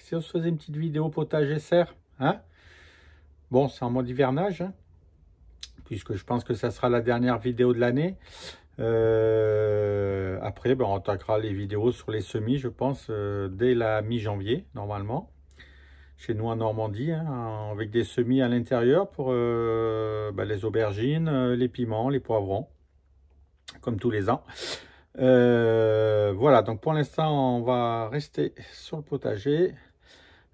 si on se faisait une petite vidéo potager serre, hein? Bon, c'est en mode hivernage, hein, puisque je pense que ça sera la dernière vidéo de l'année. Après, ben, on attaquera les vidéos sur les semis, je pense, dès la mi-janvier, normalement. Chez nous en Normandie, hein, avec des semis à l'intérieur pour ben, les aubergines, les piments, les poivrons, comme tous les ans. Voilà, donc pour l'instant, on va rester sur le potager.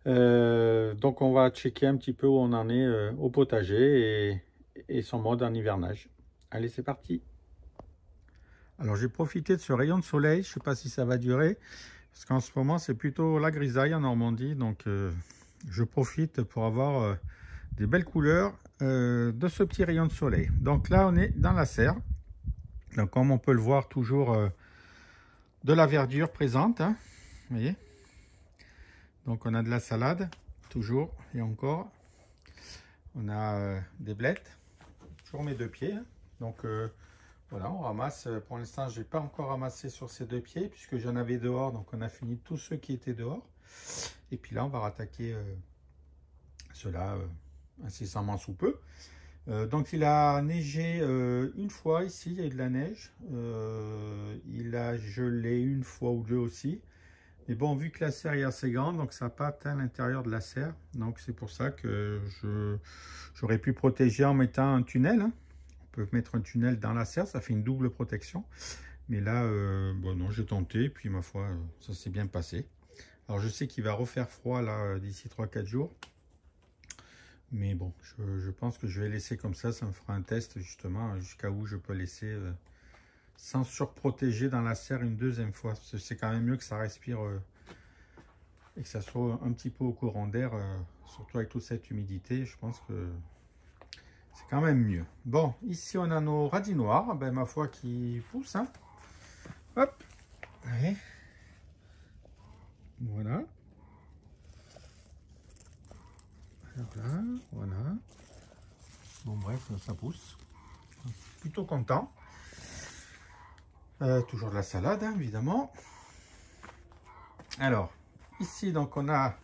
Donc on va checker un petit peu où on en est au potager et son mode en hivernage. Allez, c'est parti. Alors j'ai profité de ce rayon de soleil, je ne sais pas si ça va durer, parce qu'en ce moment c'est plutôt la grisaille en Normandie, donc je profite pour avoir des belles couleurs de ce petit rayon de soleil. Donc là on est dans la serre, donc comme on peut le voir toujours de la verdure présente, hein, vous voyez. Donc on a de la salade, toujours et encore. On a des blettes, toujours mes deux pieds. Hein. Donc voilà, on ramasse. Pour l'instant, je n'ai pas encore ramassé sur ces deux pieds, puisque j'en avais dehors. Donc on a fini tous ceux qui étaient dehors. Et puis là, on va rattaquer ceux-là incessamment sous peu. Donc il a neigé une fois ici, il y a eu de la neige. Il a gelé une fois ou deux aussi. Mais bon, vu que la serre est assez grande, donc ça n'a pas atteint l'intérieur de la serre. Donc c'est pour ça que j'aurais pu protéger en mettant un tunnel. Hein. On peut mettre un tunnel dans la serre, ça fait une double protection. Mais là, bon non, j'ai tenté, puis ma foi, ça s'est bien passé. Alors je sais qu'il va refaire froid là d'ici 3-4 jours. Mais bon, je pense que je vais laisser comme ça me fera un test justement, jusqu'à où je peux laisser... sans surprotéger dans la serre une deuxième fois. C'est quand même mieux que ça respire et que ça soit un petit peu au courant d'air, surtout avec toute cette humidité. Je pense que c'est quand même mieux. Bon, ici on a nos radis noirs, ben, ma foi, qui poussent. Hein. Hop, allez. Voilà. Alors là, voilà. Bon bref, ça pousse. Plutôt content. Toujours de la salade, hein, évidemment. Alors, ici, donc, on a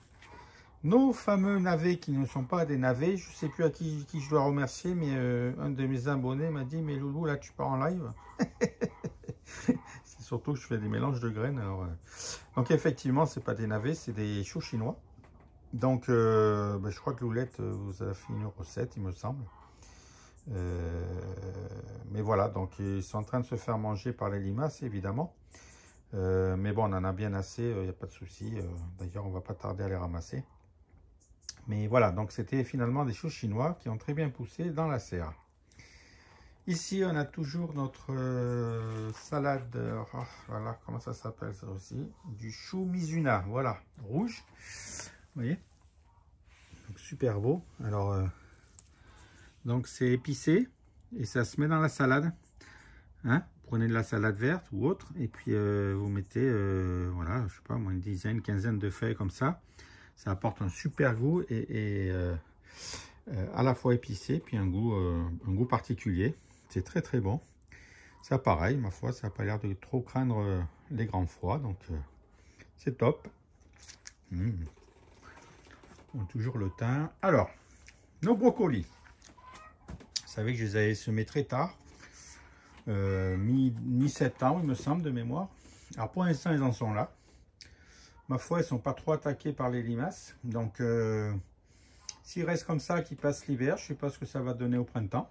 nos fameux navets qui ne sont pas des navets. Je ne sais plus à qui je dois remercier, mais un de mes abonnés m'a dit, mais Loulou, là, tu pars en live. C'est surtout que je fais des mélanges de graines. Alors, donc, effectivement, ce n'est pas des navets, c'est des choux chinois. Donc, ben, je crois que Loulette vous a fait une recette, il me semble. Mais voilà, donc, ils sont en train de se faire manger par les limaces, évidemment. Mais bon, on en a bien assez, il n'y a pas de souci. D'ailleurs, on va pas tarder à les ramasser. Mais voilà, donc c'était finalement des choux chinois qui ont très bien poussé dans la serre. Ici, on a toujours notre salade, voilà, comment ça s'appelle ça aussi, du chou Mizuna, voilà, rouge. Vous voyez, donc super beau. Alors, donc c'est épicé et ça se met dans la salade. Hein, prenez de la salade verte ou autre et puis vous mettez voilà, je sais pas moi, une dizaine, une quinzaine de feuilles comme ça. Ça apporte un super goût et à la fois épicé puis un goût particulier. C'est très très bon. Ça pareil, ma foi, ça n'a pas l'air de trop craindre les grands froids, donc c'est top. On a toujours le thym. Alors, nos brocolis. Vous savez que je les avais semés très tard. Mi-septembre, il me semble, de mémoire. Alors pour l'instant, ils en sont là. Ma foi, ils ne sont pas trop attaqués par les limaces. Donc, s'ils restent comme ça, qu'ils passent l'hiver, je ne sais pas ce que ça va donner au printemps.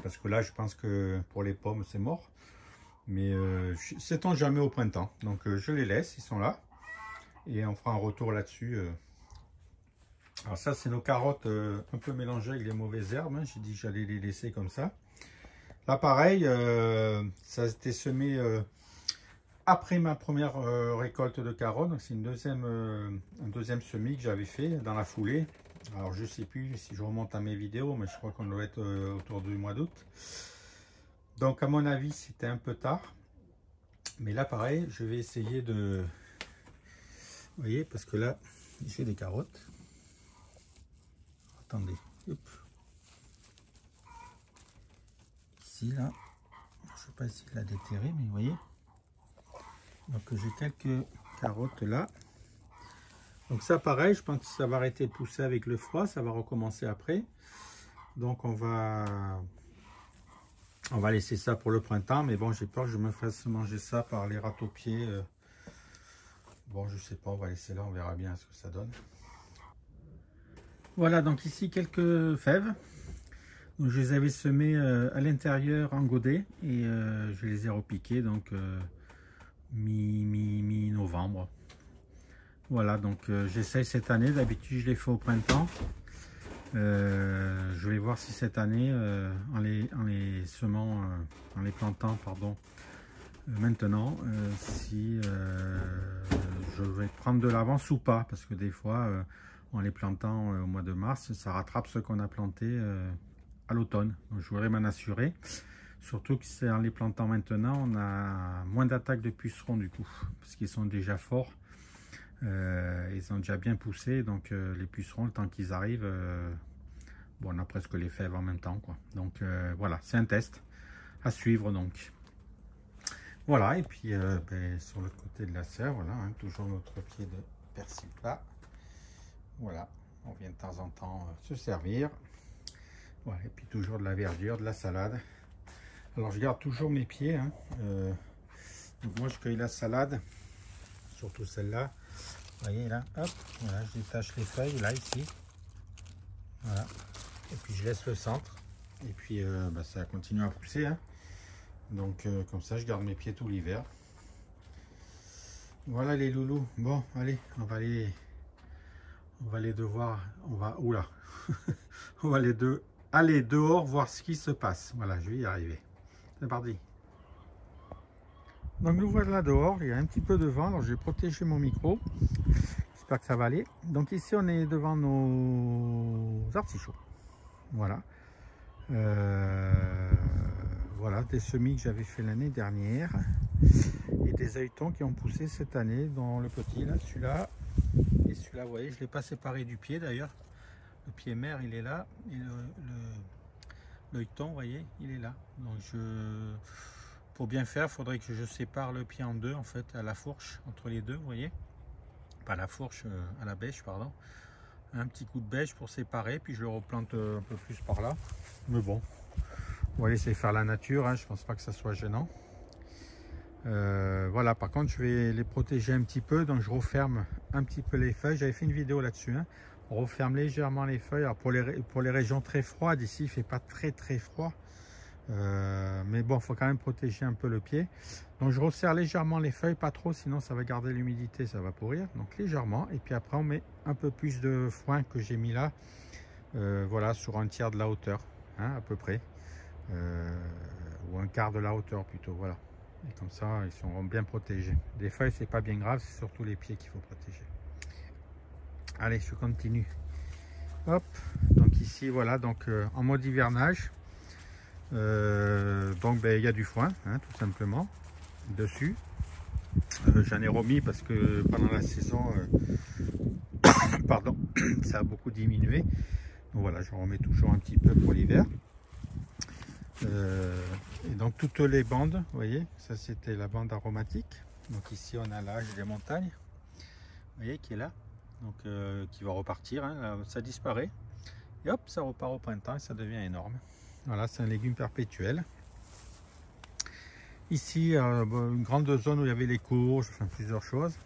Parce que là, je pense que pour les pommes, c'est mort. Mais sait-on jamais au printemps. Donc, je les laisse, ils sont là. Et on fera un retour là-dessus. Alors ça, c'est nos carottes un peu mélangées avec les mauvaises herbes. Hein. J'ai dit que j'allais les laisser comme ça. Là, pareil, ça a été semé après ma première récolte de carottes. C'est un deuxième semis que j'avais fait dans la foulée. Alors, je ne sais plus si je remonte à mes vidéos, mais je crois qu'on doit être autour du mois d'août. Donc, à mon avis, c'était un peu tard. Mais là, pareil, je vais essayer de... Vous voyez, parce que là, j'ai des carottes. Attendez. Hop. Ici, là. Je ne sais pas s'il a déterré, mais vous voyez. Donc j'ai quelques carottes là. Donc ça pareil, je pense que ça va arrêter de pousser avec le froid, ça va recommencer après. Donc on va laisser ça pour le printemps, mais bon, j'ai peur que je me fasse manger ça par les râteaux-pieds. Bon, je sais pas, on va laisser là, on verra bien ce que ça donne. Voilà, donc ici quelques fèves. Donc, je les avais semées à l'intérieur en godet et je les ai repiquées donc mi-novembre. Voilà, donc j'essaye cette année. D'habitude, je les fais au printemps. Je vais voir si cette année, en les semant, en les plantant, pardon, maintenant, si je vais prendre de l'avance ou pas, parce que des fois, en les plantant au mois de mars, ça rattrape ce qu'on a planté à l'automne. Donc je voudrais m'en assurer. Surtout que c'est en les plantant maintenant, on a moins d'attaques de pucerons du coup, parce qu'ils sont déjà forts. Ils ont déjà bien poussé, donc les pucerons, le temps qu'ils arrivent, bon, on a presque les fèves en même temps, quoi. Donc voilà, c'est un test à suivre donc. Voilà, et puis ben, sur l'autre côté de la serre, voilà, hein, toujours notre pied de persil plat. Voilà, on vient de temps en temps se servir. Voilà, et puis toujours de la verdure, de la salade. Alors je garde toujours mes pieds. Hein. Donc moi je cueille la salade, surtout celle-là. Vous voyez là, hop, voilà, je détache les feuilles là ici. Voilà. Et puis je laisse le centre. Et puis bah, ça continue à pousser. Hein. Donc comme ça je garde mes pieds tout l'hiver. Voilà les loulous. Bon, allez, on va aller devoir. Oula. On va aller dehors voir ce qui se passe. Voilà, je vais y arriver. C'est parti. Donc nous voilà dehors, il y a un petit peu de vent, alors je vais protéger mon micro. J'espère que ça va aller. Donc ici on est devant nos artichauts. Voilà. Voilà, des semis que j'avais fait l'année dernière. Et des œilletons qui ont poussé cette année, dans le petit, là, celui-là. Et celui-là, vous voyez, je ne l'ai pas séparé du pied d'ailleurs. Le pied mère, il est là. Et l'œilleton, vous voyez, il est là. Donc pour bien faire, il faudrait que je sépare le pied en deux, en fait, à la fourche, entre les deux, vous voyez. Pas la fourche, à la bêche, pardon. Un petit coup de bêche pour séparer, puis je le replante un peu plus par là. Mais bon, on va laisser faire la nature, hein, je pense pas que ça soit gênant. Voilà, par contre, je vais les protéger un petit peu, donc je referme un petit peu les feuilles. J'avais fait une vidéo là-dessus, hein. On referme légèrement les feuilles. Alors pour les régions très froides, ici, il fait pas très froid. Mais bon, il faut quand même protéger un peu le pied. Donc je resserre légèrement les feuilles, pas trop, sinon ça va garder l'humidité, ça va pourrir. Donc légèrement, et puis après on met un peu plus de foin que j'ai mis là, voilà, sur un tiers de la hauteur, hein, à peu près, ou un quart de la hauteur plutôt, voilà. Et comme ça, ils seront bien protégés. Les feuilles, c'est pas bien grave, c'est surtout les pieds qu'il faut protéger. Allez, je continue. Hop, donc ici, voilà, donc en mode hivernage. Donc ben, il y a du foin, hein, tout simplement dessus. J'en ai remis parce que pendant la saison pardon, ça a beaucoup diminué, donc voilà, je remets toujours un petit peu pour l'hiver. Et donc toutes les bandes, vous voyez, ça c'était la bande aromatique. Donc ici on a l'âge des montagnes, vous voyez, qui est là, donc qui va repartir, hein, là, ça disparaît et hop, ça repart au printemps et ça devient énorme. Voilà, c'est un légume perpétuel. Ici, une grande zone où il y avait les courges, enfin plusieurs choses.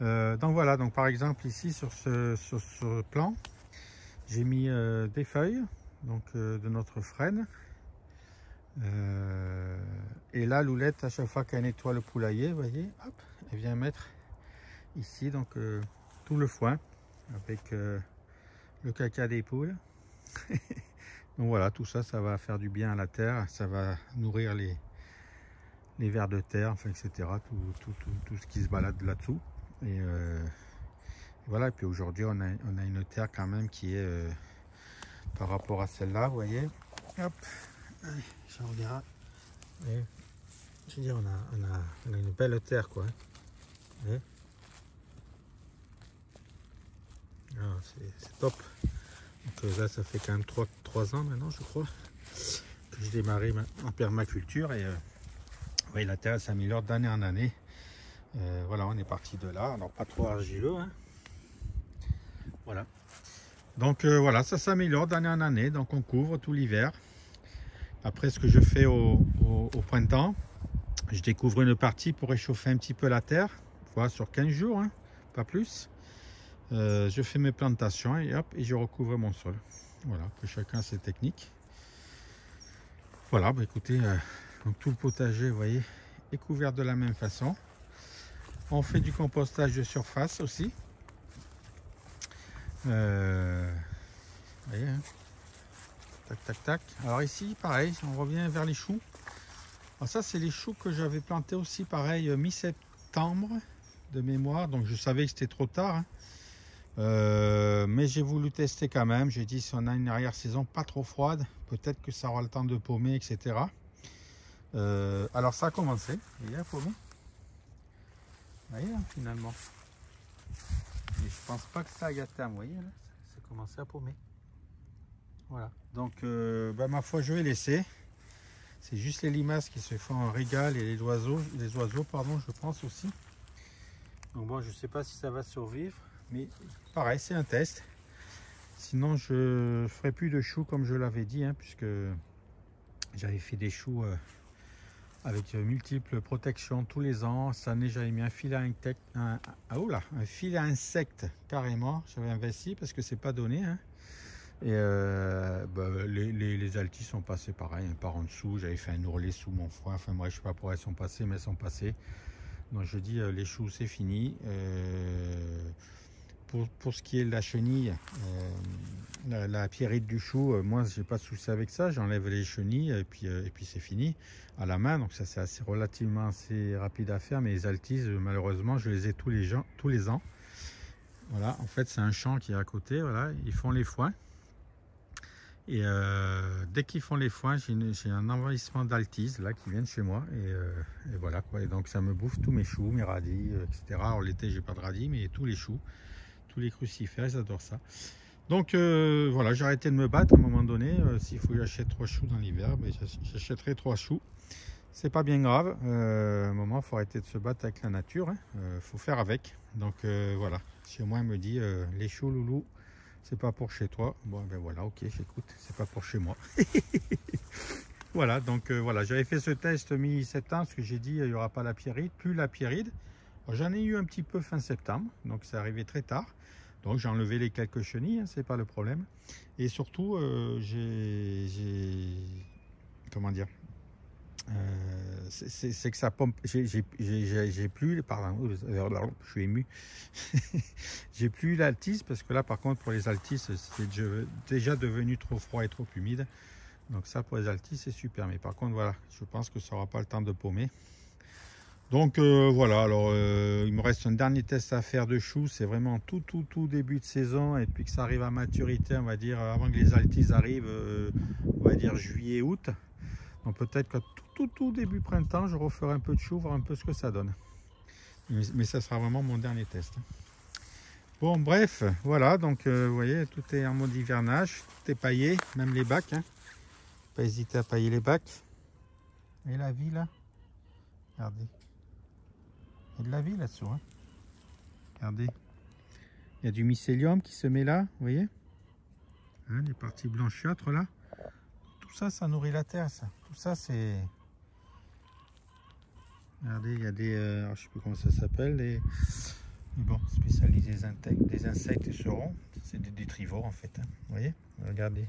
Donc voilà, donc par exemple ici sur ce plan, j'ai mis des feuilles donc, de notre frêne. Et là, Loulette, à chaque fois qu'elle nettoie le poulailler, vous voyez, hop, elle vient mettre ici donc tout le foin avec le caca des poules. Donc voilà, tout ça, ça va faire du bien à la terre, ça va nourrir les vers de terre, enfin, etc. Tout ce qui se balade là-dessous. Et voilà, et puis aujourd'hui, on a une terre quand même qui est par rapport à celle-là, vous voyez. Hop, allez, je regarde. Je veux dire, on a une belle terre, quoi. Ah, c'est top. Donc là, ça fait quand même 3 ans maintenant, je crois, que j'ai démarré en permaculture et oui, la terre s'améliore d'année en année. Voilà, on est parti de là. Alors pas trop argileux, hein. Voilà. Donc voilà, ça s'améliore d'année en année. Donc on couvre tout l'hiver. Après, ce que je fais au printemps, je découvre une partie pour réchauffer un petit peu la terre. Voilà, sur 15 jours, hein, pas plus. Je fais mes plantations et hop, et je recouvre mon sol. Voilà, que chacun a ses techniques. Voilà, bah écoutez, donc tout le potager, vous voyez, est couvert de la même façon. On fait du compostage de surface aussi. Vous voyez, hein. Tac, tac, tac. Alors ici, pareil, on revient vers les choux. Alors ça, c'est les choux que j'avais plantés aussi, pareil, mi-septembre de mémoire. Donc je savais que c'était trop tard, hein. Mais j'ai voulu tester quand même. J'ai dit, si on a une arrière-saison pas trop froide, peut-être que ça aura le temps de paumer, etc. Alors ça a commencé, vous voyez, à paumer. Vous voyez, hein, finalement. Et je pense pas que ça aille à terme, vous voyez, là, ça a commencé à paumer. Voilà, donc bah, ma foi, je vais laisser. C'est juste les limaces qui se font un régal et les oiseaux pardon, je pense aussi. Donc bon, je sais pas si ça va survivre, mais pareil, c'est un test. Sinon, je ferai plus de choux comme je l'avais dit, hein, puisque j'avais fait des choux avec multiples protections tous les ans. Cette année, j'avais mis un fil à un fil à insectes carrément. J'avais investi parce que c'est pas donné, hein. Et bah, les altis sont passés pareil, hein, par en dessous. J'avais fait un ourlet sous mon foin. Enfin, moi, je sais pas pourquoi elles sont passées, mais elles sont passées. Donc, je dis les choux, c'est fini. Pour ce qui est de la chenille, la pierrite du chou, moi j'ai pas de souci avec ça, j'enlève les chenilles et puis c'est fini à la main, donc ça c'est relativement assez rapide à faire. Mais les altises, malheureusement, je les ai tous les ans. Voilà, en fait c'est un champ qui est à côté, voilà, ils font les foins. Et dès qu'ils font les foins, j'ai un envahissement d'altise là qui viennent chez moi et voilà quoi. Et donc ça me bouffe tous mes choux, mes radis, etc. Alors l'été j'ai pas de radis, mais tous les choux, tous les crucifères, j'adore ça. Donc voilà, j'ai arrêté de me battre à un moment donné. S'il faut que j'achète 3 choux dans l'hiver, ben, j'achèterai 3 choux. C'est pas bien grave. À un moment, il faut arrêter de se battre avec la nature, hein. Faut faire avec. Donc voilà, chez moi, il me dit les choux, loulou, c'est pas pour chez toi. Bon, ben voilà, ok, j'écoute, c'est pas pour chez moi. Voilà, donc voilà, j'avais fait ce test mi-septembre, parce que j'ai dit il n'y aura pas la pierrite, plus la pierride. J'en ai eu un petit peu fin septembre, donc c'est arrivé très tard. Donc j'ai enlevé les quelques chenilles, hein, c'est pas le problème. Et surtout, comment dire, c'est que ça pompe. J'ai plus, pardon, je suis ému. J'ai plus l'altise parce que là, par contre, pour les altises, c'est déjà devenu trop froid et trop humide. Donc ça, pour les altises, c'est super. Mais par contre, voilà, je pense que ça n'aura pas le temps de paumer. Donc voilà, alors il me reste un dernier test à faire de choux, c'est vraiment tout début de saison, et puis que ça arrive à maturité, on va dire, avant que les altises arrivent, on va dire juillet, août. Donc peut-être que tout début printemps, je referai un peu de choux, voir un peu ce que ça donne. Mais ça sera vraiment mon dernier test. Bon, bref, voilà, donc vous voyez, tout est en mode hivernage, tout est paillé, même les bacs, hein. Pas hésiter à pailler les bacs. Et la vie là, regardez. Il y a de la vie là-dessous, hein. Regardez. Il y a du mycélium qui se met là, vous voyez, hein, les parties blanchâtres là. Tout ça, ça nourrit la terre, ça. Tout ça, c'est... Regardez, il y a des... alors, je sais plus comment ça s'appelle, mais bon, spécialisés des insectes seront. C'est des détrivores en fait, hein. Vous voyez, regardez.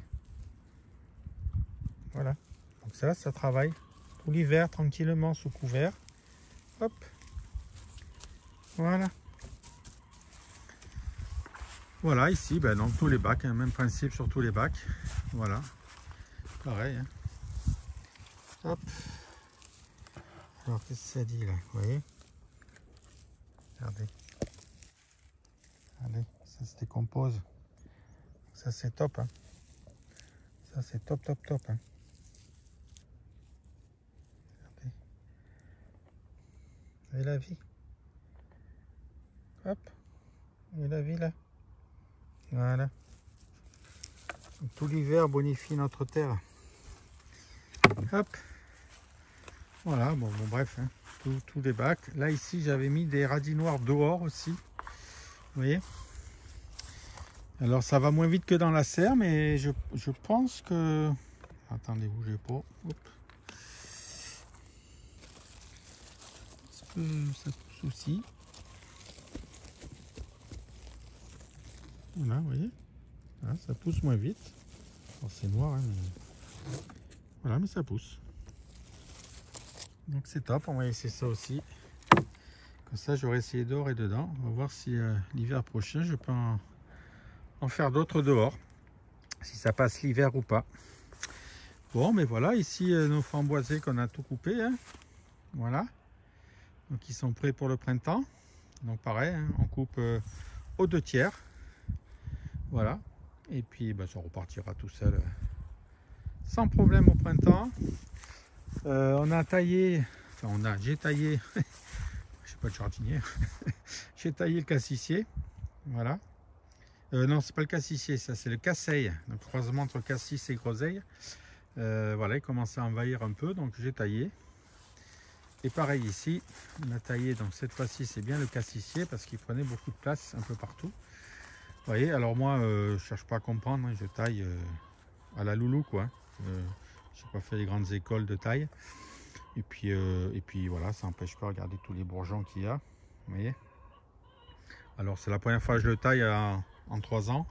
Voilà. Donc ça travaille tout l'hiver tranquillement sous couvert. Hop. Voilà. Voilà, ici, ben, donc tous les bacs, hein, même principe sur tous les bacs. Voilà. Pareil, hein. Hop. Alors, qu'est-ce que ça dit là? Vous voyez? Regardez. Regardez, ça se décompose. Ça, c'est top, hein. Ça, c'est top, hein. Regardez. Vous voyez la vie? Hop. Vous voyez la vie là? Voilà. Tout l'hiver bonifie notre terre. Hop. Voilà, bon bref, hein. Tous les bacs. Là ici j'avais mis des radis noirs dehors aussi. Vous voyez? Alors ça va moins vite que dans la serre, mais je pense que... Attendez, bougez pas. Hop. Est-ce que ça pousse aussi? Voilà, vous voyez, voilà, ça pousse moins vite. Bon, c'est noir, hein, mais... Voilà, mais ça pousse. Donc c'est top, on va essayer ça aussi. Comme ça, j'aurai essayé dehors et dedans. On va voir si l'hiver prochain, je peux en faire d'autres dehors. Si ça passe l'hiver ou pas. Bon, mais voilà, ici, nos framboisiers qu'on a tout coupé. Hein. Voilà. Donc, ils sont prêts pour le printemps. Donc, pareil, hein, on coupe aux 2/3. Voilà. Et puis, ben, ça repartira tout seul sans problème au printemps. On a taillé, enfin, j'ai taillé, je suis pas de jardinier, j'ai taillé le cassissier. Voilà. Non, c'est pas le cassissier, ça c'est le casseille. Donc, croisement entre cassis et groseille. Voilà, il commence à envahir un peu, donc j'ai taillé. Et pareil ici, on a taillé, donc cette fois-ci c'est bien le cassissier parce qu'il prenait beaucoup de place un peu partout. Vous voyez, alors moi je cherche pas à comprendre, hein, je taille à la loulou quoi. J'ai pas fait les grandes écoles de taille. Et puis voilà, ça n'empêche pas de regarder tous les bourgeons qu'il y a. Vous voyez. Alors c'est la première fois que je le taille en 3 ans.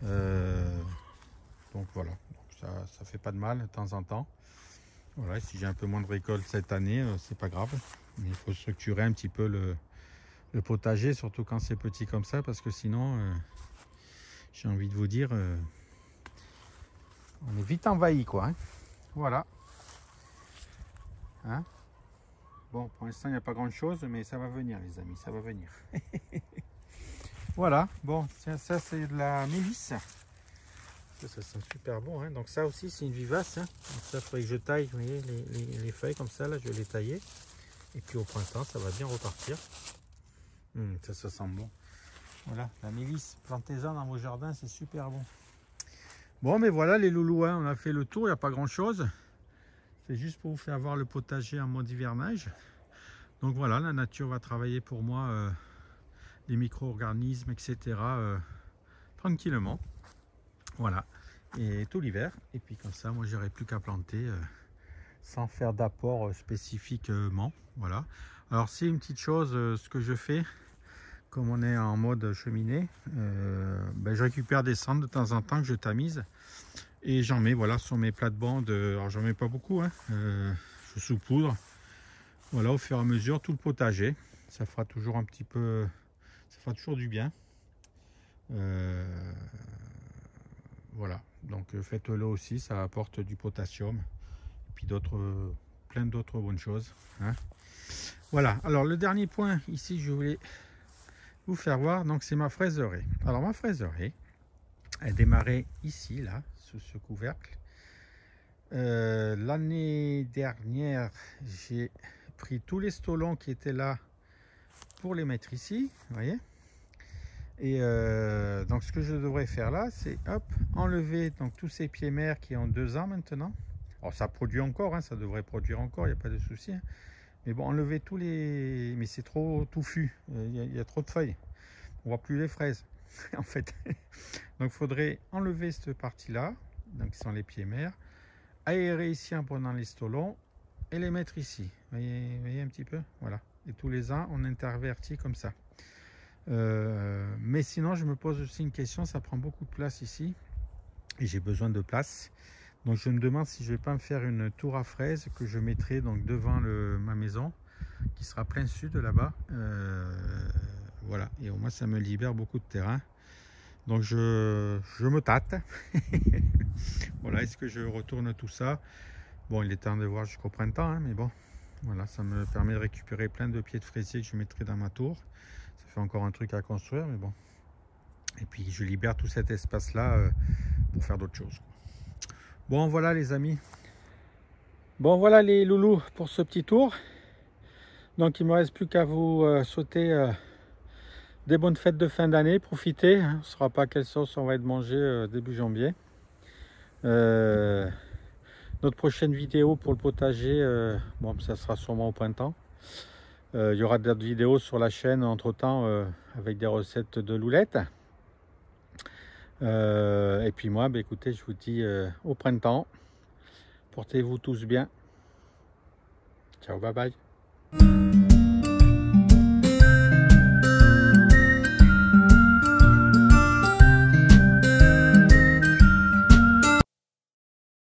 Donc voilà, ça fait pas de mal de temps en temps. Voilà, si j'ai un peu moins de récolte cette année, c'est pas grave. Mais il faut structurer un petit peu le potager, surtout quand c'est petit comme ça, parce que sinon, j'ai envie de vous dire, on est vite envahi, quoi. Hein. Voilà. Hein, bon, pour l'instant, il n'y a pas grand-chose, mais ça va venir, les amis, ça va venir. Voilà, bon, tiens, ça, c'est de la mélisse. Ça sent super bon, hein. Donc ça aussi c'est une vivace, hein. Donc ça il faudrait que je taille, vous voyez, les feuilles comme ça, là je vais les tailler. Et puis au printemps ça va bien repartir. Ça sent bon. Voilà, la mélisse, plantez-en dans vos jardins, c'est super bon. Bon, mais voilà les loulous, hein, on a fait le tour, il n'y a pas grand chose. C'est juste pour vous faire voir le potager en mode hivernage. Donc voilà, la nature va travailler pour moi les micro-organismes, etc. Tranquillement. Voilà, et tout l'hiver. Et puis comme ça, moi, j'aurai plus qu'à planter sans faire d'apport spécifiquement. Voilà. Alors, c'est une petite chose, ce que je fais, comme on est en mode cheminée, ben, je récupère des cendres de temps en temps que je tamise et j'en mets, voilà, sur mes plates-bandes. Alors, j'en mets pas beaucoup, hein, je saupoudre. Voilà, au fur et à mesure, tout le potager. Ça fera toujours un petit peu, ça fera toujours du bien. Voilà, donc faites-le aussi, ça apporte du potassium et puis plein d'autres bonnes choses. Hein. Voilà, alors le dernier point ici, je voulais vous faire voir, donc c'est ma fraiserie. Alors ma fraiserie, elle démarrait ici, là, sous ce couvercle. L'année dernière, j'ai pris tous les stolons qui étaient là pour les mettre ici, vous voyez. Et donc ce que je devrais faire là, c'est hop, enlever donc tous ces pieds mères qui ont 2 ans maintenant. Alors ça produit encore, hein, ça devrait produire encore, il n'y a pas de souci. Hein. Mais bon, enlever tous les... Mais c'est trop touffu, il y a trop de feuilles. On voit plus les fraises, en fait. Donc il faudrait enlever cette partie-là, donc qui sont les pieds mères, aérer ici en prenant les stolons et les mettre ici. Vous voyez un petit peu, voilà. Et tous les ans, on intervertit comme ça. Mais sinon je me pose aussi une question, ça prend beaucoup de place ici et j'ai besoin de place, donc je me demande si je vais pas me faire une tour à fraises que je mettrai donc devant ma maison qui sera plein sud là-bas. Voilà, et au moins ça me libère beaucoup de terrain, donc je me tâte. Voilà, est-ce que je retourne tout ça? Bon, il est temps de voir jusqu'au printemps, hein, mais bon, voilà, ça me permet de récupérer plein de pieds de fraisier que je mettrai dans ma tour. Ça fait encore un truc à construire, mais bon. Et puis je libère tout cet espace là pour faire d'autres choses. Bon, voilà les amis. Bon, voilà les loulous pour ce petit tour. Donc il ne me reste plus qu'à vous souhaiter des bonnes fêtes de fin d'année. Profitez, hein. On ne saura pas quelle sauce on va être mangé début janvier. Notre prochaine vidéo pour le potager, bon, ça sera sûrement au printemps. Il y aura d'autres vidéos sur la chaîne entre temps avec des recettes de loulettes. Et puis moi, bah, écoutez, je vous dis au printemps. Portez-vous tous bien. Ciao, bye bye.